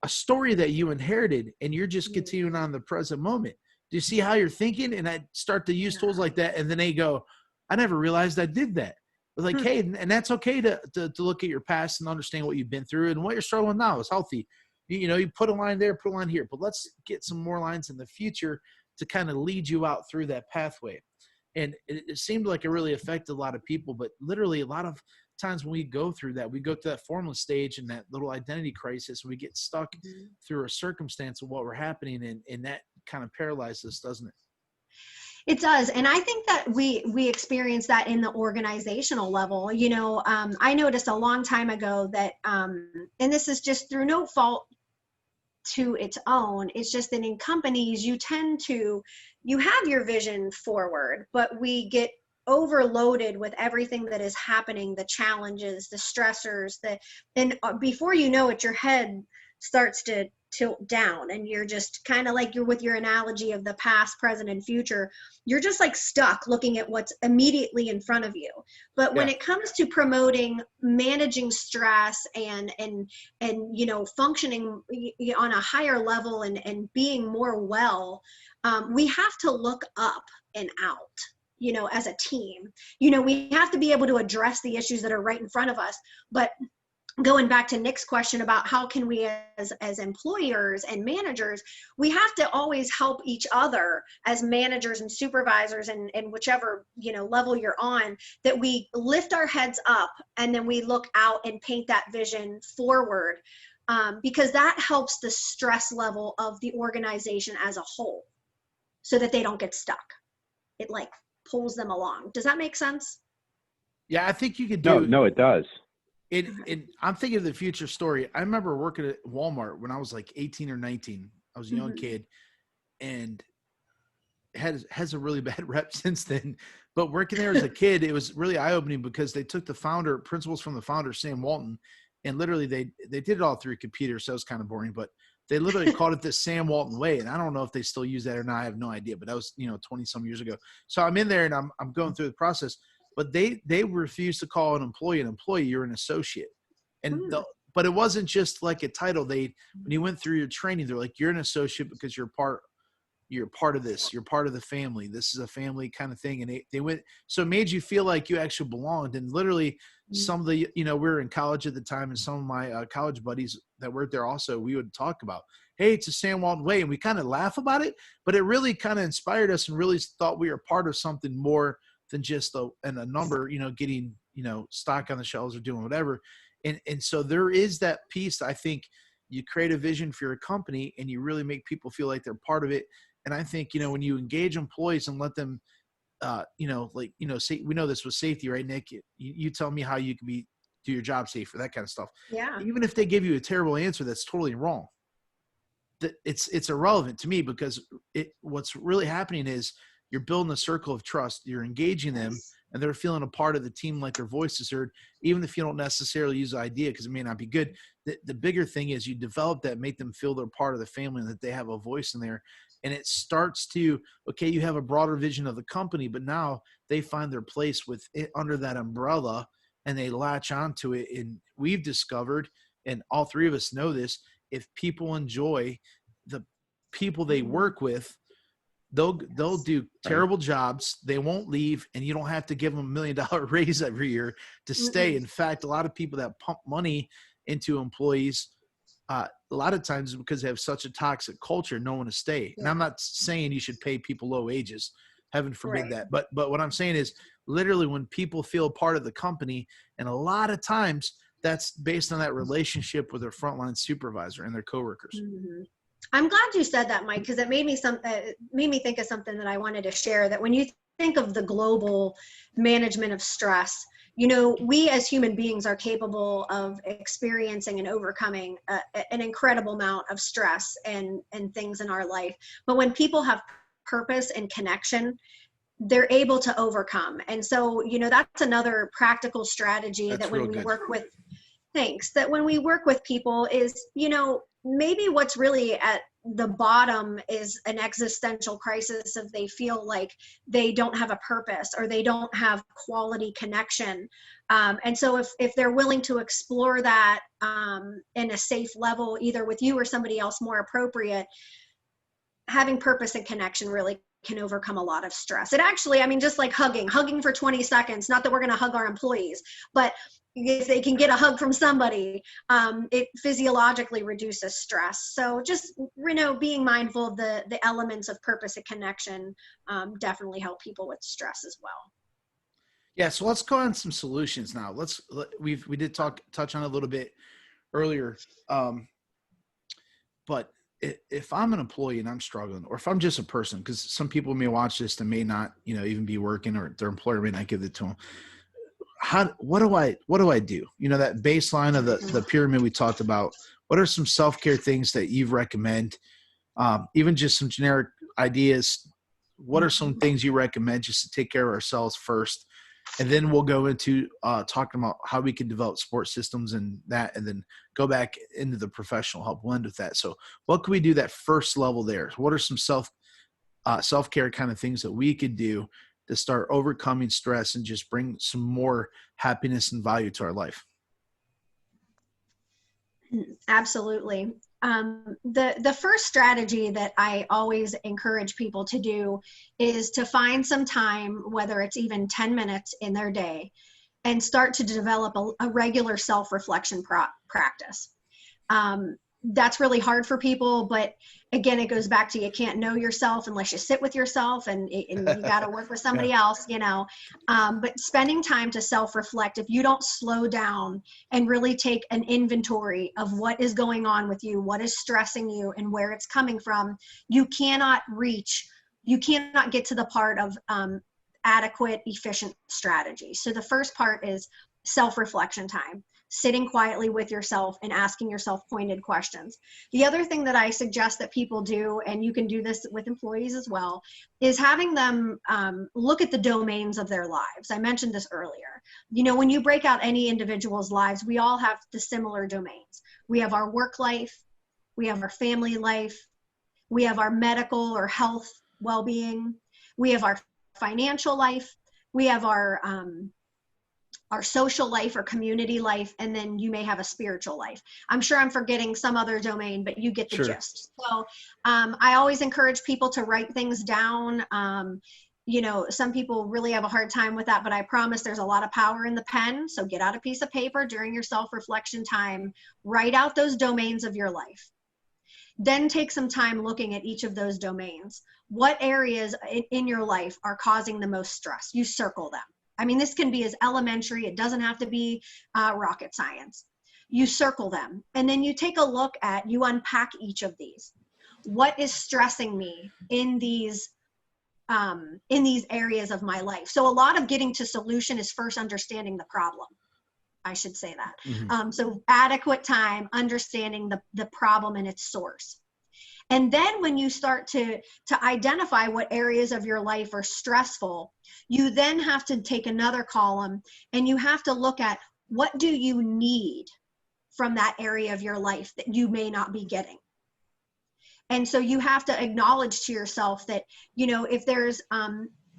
S1: a story that you inherited, and you're just continuing on the present moment. Do you see how you're thinking? And I start to use tools like that. And then they go, I never realized I did that. But like, hey, and that's okay to look at your past and understand what you've been through, and what you're struggling now is healthy. You put a line there, put a line here, but let's get some more lines in the future to kind of lead you out through that pathway. And it seemed like it really affected a lot of people, but literally a lot of times when we go through that formless stage and that little identity crisis, we get stuck through a circumstance of what we're happening, and that kind of paralyzes us, doesn't it?
S3: It does. And I think that we experience that in the organizational level. I noticed a long time ago that, and this is just through no fault to its own, it's just that in companies, you have your vision forward, but we get overloaded with everything that is happening, the challenges, the stressors, and before you know it, your head starts to tilt down, and you're just kind of like, you're with your analogy of the past, present, and future, you're just like stuck looking at what's immediately in front of you. But when it comes to promoting managing stress and functioning on a higher level and being more well, we have to look up and out, as a team. We have to be able to address the issues that are right in front of us. But going back to Nick's question about how can we as employers and managers, we have to always help each other as managers and supervisors and whichever level you're on, that we lift our heads up and then we look out and paint that vision forward, because that helps the stress level of the organization as a whole so that they don't get stuck. It like pulls them along. Does that make sense?
S1: Yeah, I think you could do.
S2: No, it does.
S1: I'm thinking of the future story. I remember working at Walmart when I was like 18 or 19. I was a young kid, and has a really bad rep since then. But working there as a kid, it was really eye-opening because they took the principles from the founder, Sam Walton, and literally they did it all through a computer, so it was kind of boring. But they literally called it the Sam Walton Way, and I don't know if they still use that or not. I have no idea. But that was 20 some years ago. So I'm in there and I'm going through the process. But they refuse to call an employee, you're an associate. But it wasn't just like a title. When you went through your training, they're like, you're an associate because you're part of this. You're part of the family. This is a family kind of thing. And they went, so it made you feel like you actually belonged. And literally some of the, we were in college at the time, and some of my college buddies that worked there also, we would talk about, hey, it's a Sam Walton Way. And we kind of laugh about it, but it really kind of inspired us and really thought we were part of something more than just a number, getting, stock on the shelves or doing whatever. And so there is that piece. I think you create a vision for your company and you really make people feel like they're part of it. And I think, when you engage employees and let them, say, we know this was safety, right, Nick? You tell me how you can do your job safer, that kind of stuff.
S3: Yeah.
S1: Even if they give you a terrible answer, that's totally wrong. It's irrelevant to me, because what's really happening is you're building a circle of trust. You're engaging them, and they're feeling a part of the team, like their voice is heard, even if you don't necessarily use the idea because it may not be good. The bigger thing is you develop that, make them feel they're part of the family and that they have a voice in there. And it starts to, okay, you have a broader vision of the company, but now they find their place with it under that umbrella and they latch onto it. And we've discovered, and all three of us know this, if people enjoy the people they work with, they'll do terrible jobs. They won't leave, and you don't have to give them $1 million raise every year to stay. In fact, a lot of people that pump money into employees, a lot of times because they have such a toxic culture, no one to stay. And I'm not saying you should pay people low wages, heaven forbid that. But what I'm saying is literally when people feel part of the company, and a lot of times that's based on that relationship with their frontline supervisor and their coworkers.
S3: I'm glad you said that, Mike, because it made me think of something that I wanted to share. That when you think of the global management of stress, you know, we as human beings are capable of experiencing and overcoming an incredible amount of stress and things in our life. But when people have purpose and connection, they're able to overcome. And so, you know, that's another practical strategy that when we work with, that when we work with people is, you know, maybe what's really at the bottom is an existential crisis of they feel like they don't have a purpose or they don't have quality connection. And so if they're willing to explore that in a safe level, either with you or somebody else more appropriate, having purpose and connection really can overcome a lot of stress. It actually, I mean, just like hugging for 20 seconds, not that we're going to hug our employees, but if they can get a hug from somebody, it physiologically reduces stress. So just, you know, being mindful of the elements of purpose and connection definitely help people with stress as well.
S1: Yeah. So let's go on some solutions now. We did touch on it a little bit earlier. But if I'm an employee and I'm struggling, or if I'm just a person, because some people may watch this and may not, you know, even be working, or their employer may not give it to them. What do I do? You know, that baseline of the pyramid we talked about. What are some self-care things that you recommend? Even just some generic ideas. What are some things you recommend just to take care of ourselves first? And then we'll go into talking about how we can develop support systems and that, and then go back into the professional help blend with that. So what can we do that first level there? What are some self-care kind of things that we could do to start overcoming stress and just bring some more happiness and value to our life?
S3: Absolutely. The first strategy that I always encourage people to do is to find some time, whether it's even 10 minutes in their day, and start to develop a regular self-reflection practice. That's really hard for people, but again, it goes back to you can't know yourself unless you sit with yourself, and you got to work with somebody else, you know. But spending time to self-reflect, if you don't slow down and really take an inventory of what is going on with you, what is stressing you, and where it's coming from, you cannot get to the part of adequate, efficient strategy. So the first part is self-reflection time. Sitting quietly with yourself and asking yourself pointed questions. The other thing that I suggest that people do, and you can do this with employees as well, is having them look at the domains of their lives. I mentioned this earlier. You know, when you break out any individual's lives, we all have the similar domains. We have our work life, we have our family life, we have our medical or health well-being, we have our financial life, we have our social life or community life, and then you may have a spiritual life. I'm sure I'm forgetting some other domain, but you get the gist. So I always encourage people to write things down. You know, some people really have a hard time with that, but I promise there's a lot of power in the pen. So get out a piece of paper during your self-reflection time, write out those domains of your life. Then take some time looking at each of those domains. What areas in your life are causing the most stress? You circle them. I mean, this can be as elementary. It doesn't have to be rocket science. You circle them, and then you take a look at, you unpack each of these. What is stressing me in these areas of my life? So a lot of getting to solution is first understanding the problem. I should say that.
S1: Mm-hmm.
S3: So adequate time, understanding the problem and its source. And then when you start to identify what areas of your life are stressful, you then have to take another column and you have to look at, what do you need from that area of your life that you may not be getting? And so you have to acknowledge to yourself that, you know, if there's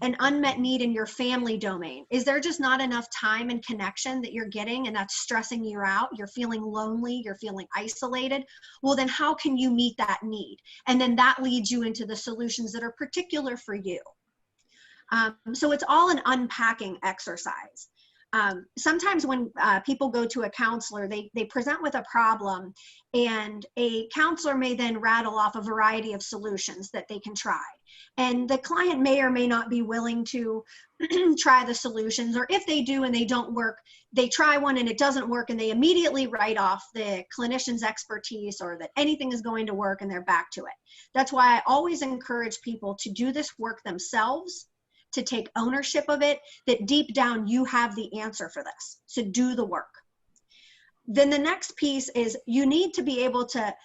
S3: an unmet need in your family domain? Is there just not enough time and connection that you're getting, and that's stressing you out? You're feeling lonely, you're feeling isolated. Well, then how can you meet that need? And then that leads you into the solutions that are particular for you. So it's all an unpacking exercise. Sometimes when people go to a counselor, they present with a problem, and a counselor may then rattle off a variety of solutions that they can try. And the client may or may not be willing to try the solutions, or if they do and they don't work, they try one and it doesn't work, and they immediately write off the clinician's expertise or that anything is going to work, and they're back to it. That's why I always encourage people to do this work themselves, to take ownership of it, that deep down you have the answer for this. So do the work. Then the next piece is you need to be able to,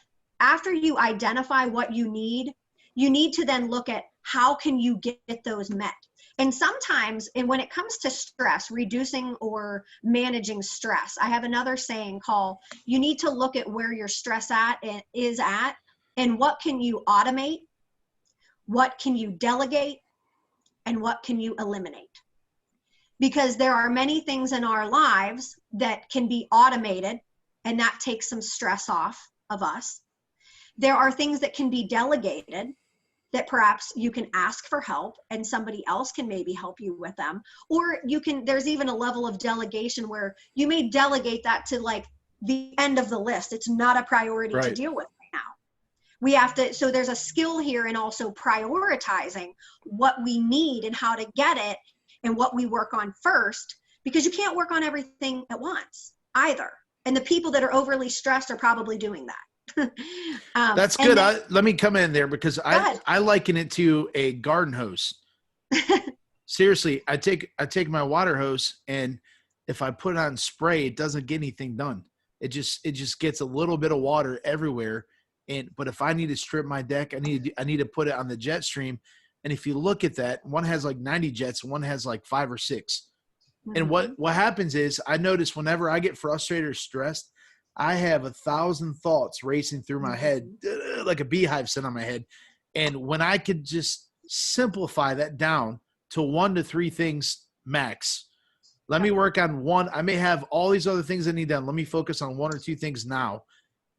S3: after you identify what you need to then look at how can you get those met. And sometimes, and when it comes to stress, reducing or managing stress, I have another saying called, you need to look at where your stress is at, and what can you automate, what can you delegate, and what can you eliminate? Because there are many things in our lives that can be automated, and that takes some stress off of us. There are things that can be delegated, that perhaps you can ask for help and somebody else can maybe help you with them. Or there's even a level of delegation where you may delegate that to like the end of the list. It's not a priority to deal with right now. We have to, so there's a skill here in also prioritizing what we need and how to get it and what we work on first, because you can't work on everything at once either. And the people that are overly stressed are probably doing that.
S1: That's good. Let me come in there because I liken it to a garden hose. Seriously, I take my water hose, and if I put it on spray, it doesn't get anything done. It just gets a little bit of water everywhere. But if I need to strip my deck, I need to put it on the jet stream. And if you look at that, one has like 90 jets, one has like 5 or 6. Mm-hmm. And what happens is, I notice whenever I get frustrated or stressed, I have 1,000 thoughts racing through my head, like a beehive sitting on my head. And when I could just simplify that down to 1 to 3 things max, let me work on one. I may have all these other things I need done. Let me focus on 1 or 2 things now.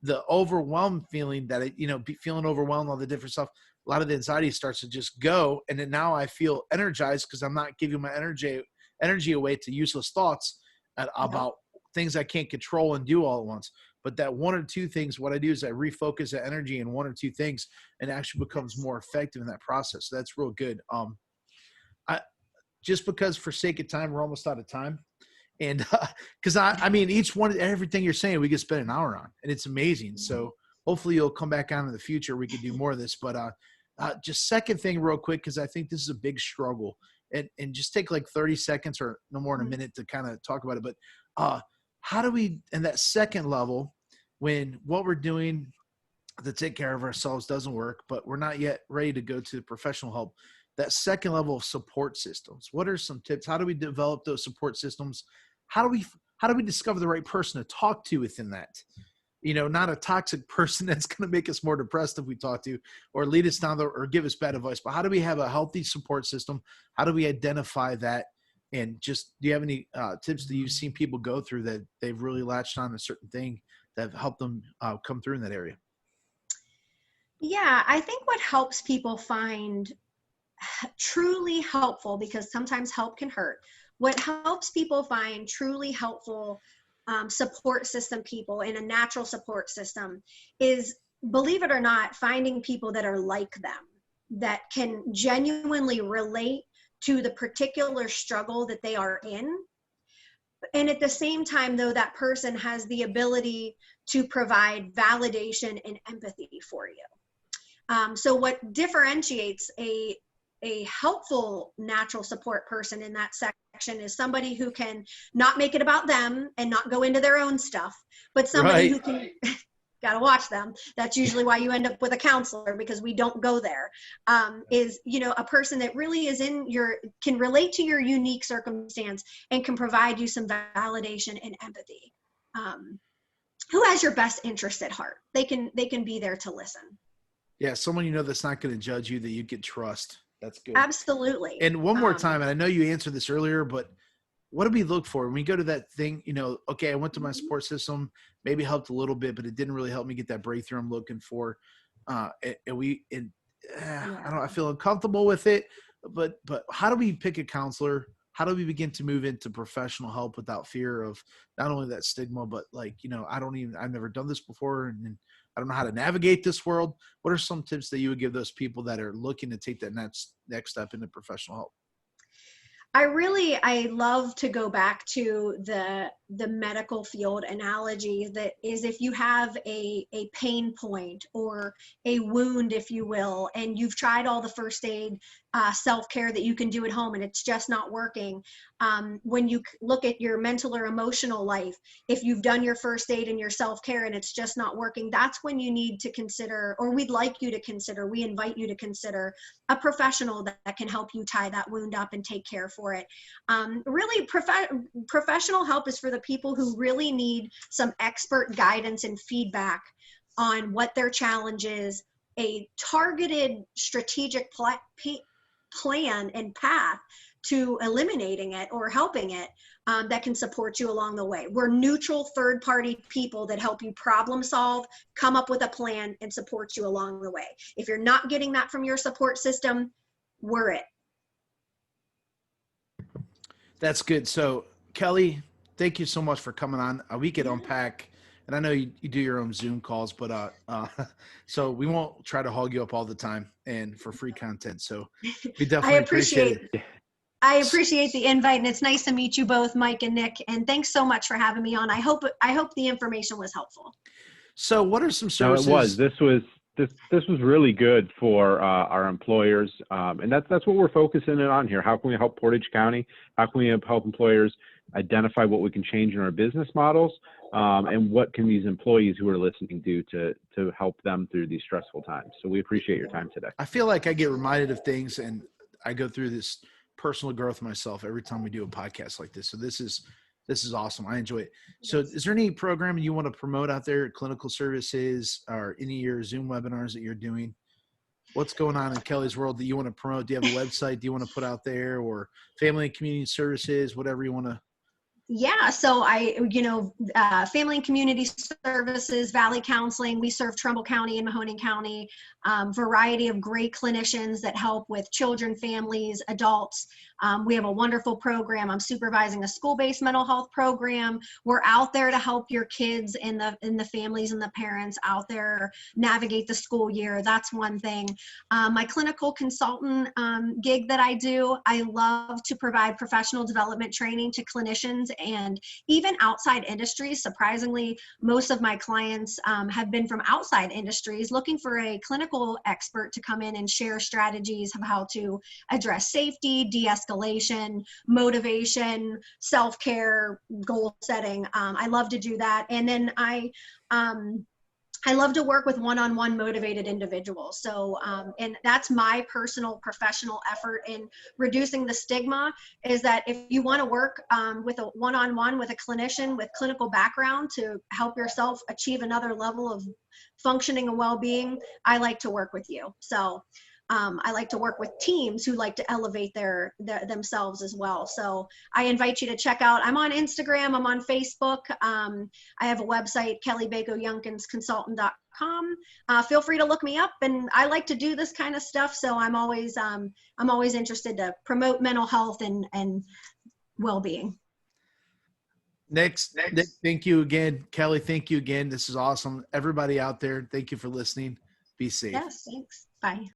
S1: The overwhelmed feeling that feeling overwhelmed, all the different stuff, a lot of the anxiety starts to just go. And then now I feel energized because I'm not giving my energy away to useless thoughts about things I can't control and do all at once. But that 1 or 2 things, what I do is I refocus that energy in 1 or 2 things, and actually becomes more effective in that process. So that's real good. Just because for sake of time, we're almost out of time. And because I mean, everything you're saying, we could spend an hour on, and it's amazing. So hopefully you'll come back on in the future. We could do more of this, but just second thing real quick, because I think this is a big struggle, and just take like 30 seconds or no more than a minute to kind of talk about it. But how do we, in that second level, when what we're doing to take care of ourselves doesn't work, but we're not yet ready to go to professional help, that second level of support systems, what are some tips? How do we develop those support systems? How do we discover the right person to talk to within that? Not a toxic person that's going to make us more depressed if we talk to, or lead us down or give us bad advice. But how do we have a healthy support system? How do we identify that? And just, do you have any tips that you've seen people go through that they've really latched on a certain thing that have helped them come through in that area?
S3: Yeah, I think what helps people find truly helpful, because sometimes help can hurt, what helps people find truly helpful support system people in a natural support system is, believe it or not, finding people that are like them, that can genuinely relate to the particular struggle that they are in. And at the same time, though, that person has the ability to provide validation and empathy for you. So what differentiates a helpful natural support person in that section is somebody who can not make it about them and not go into their own stuff, but somebody who can gotta watch them. That's usually why you end up with a counselor, because we don't go there. Is a person that really is can relate to your unique circumstance and can provide you some validation and empathy. Who has your best interest at heart? They can be there to listen.
S1: Yeah, someone that's not going to judge you, that you can trust. That's good.
S3: Absolutely.
S1: And one more time, and I know you answered this earlier, but what do we look for when we go to that thing? Okay, I went to my support system, maybe helped a little bit, but it didn't really help me get that breakthrough I'm looking for. I don't know, I feel uncomfortable with it, but how do we pick a counselor? How do we begin to move into professional help without fear of not only that stigma, but I've never done this before, and I don't know how to navigate this world. What are some tips that you would give those people that are looking to take that next step into professional help?
S3: I love to go back to the medical field analogy, that is, if you have a pain point or a wound, if you will, and you've tried all the first aid self-care that you can do at home and it's just not working. When you look at your mental or emotional life, if you've done your first aid and your self-care and it's just not working, that's when you need to consider, or we invite you to consider a professional that can help you tie that wound up and take care for it. Really, professional help is for the people who really need some expert guidance and feedback on what their challenge is, a targeted strategic plan and path to eliminating it or helping it, that can support you along the way. We're neutral third-party people that help you problem solve, come up with a plan, and support you along the way. If you're not getting that from your support system, we're it.
S1: That's good. So, Kelly, thank you so much for coming on. We could unpack, and I know you do your own Zoom calls, but so we won't try to hog you up all the time and for free content. So we definitely appreciate it.
S3: I appreciate the invite, and it's nice to meet you both, Mike and Nick. And thanks so much for having me on. I hope the information was helpful.
S1: So, what are some services?
S2: No, it was. This was really good for our employers, and that's what we're focusing in on here. How can we help Portage County? How can we help employers identify what we can change in our business models, and what can these employees who are listening do to help them through these stressful times? So we appreciate your time today.
S1: I feel like I get reminded of things, and I go through this personal growth myself every time we do a podcast like this. So this is awesome. I enjoy it. So is there any program you want to promote out there, clinical services, or any of your Zoom webinars that you're doing? What's going on in Kelly's world that you want to promote? Do you have a website do you want to put out there, or family and community services, whatever you want to?
S3: Yeah, so Family and Community Services, Valley Counseling, we serve Trumbull County and Mahoning County, variety of great clinicians that help with children, families, adults. We have a wonderful program. I'm supervising a school-based mental health program. We're out there to help your kids and the families and the parents out there navigate the school year. That's one thing. My clinical consultant gig that I do, I love to provide professional development training to clinicians and even outside industries. Surprisingly, most of my clients have been from outside industries looking for a clinical expert to come in and share strategies of how to address safety, de-escalation, motivation, self-care, goal setting. I love to do that. And then I love to work with one-on-one motivated individuals. So, and that's my personal professional effort in reducing the stigma, is that if you want to work with a one-on-one with a clinician with clinical background to help yourself achieve another level of functioning and well-being, I like to work with you. So I like to work with teams who like to elevate themselves as well. So I invite you to check out, I'm on Instagram, I'm on Facebook. I have a website, Bako Feel free to look me up, and I like to do this kind of stuff. So I'm always interested to promote mental health and well-being.
S1: Next, thank you again. Kelly, thank you again. This is awesome. Everybody out there, thank you for listening. Be safe.
S3: Yes, thanks. Bye.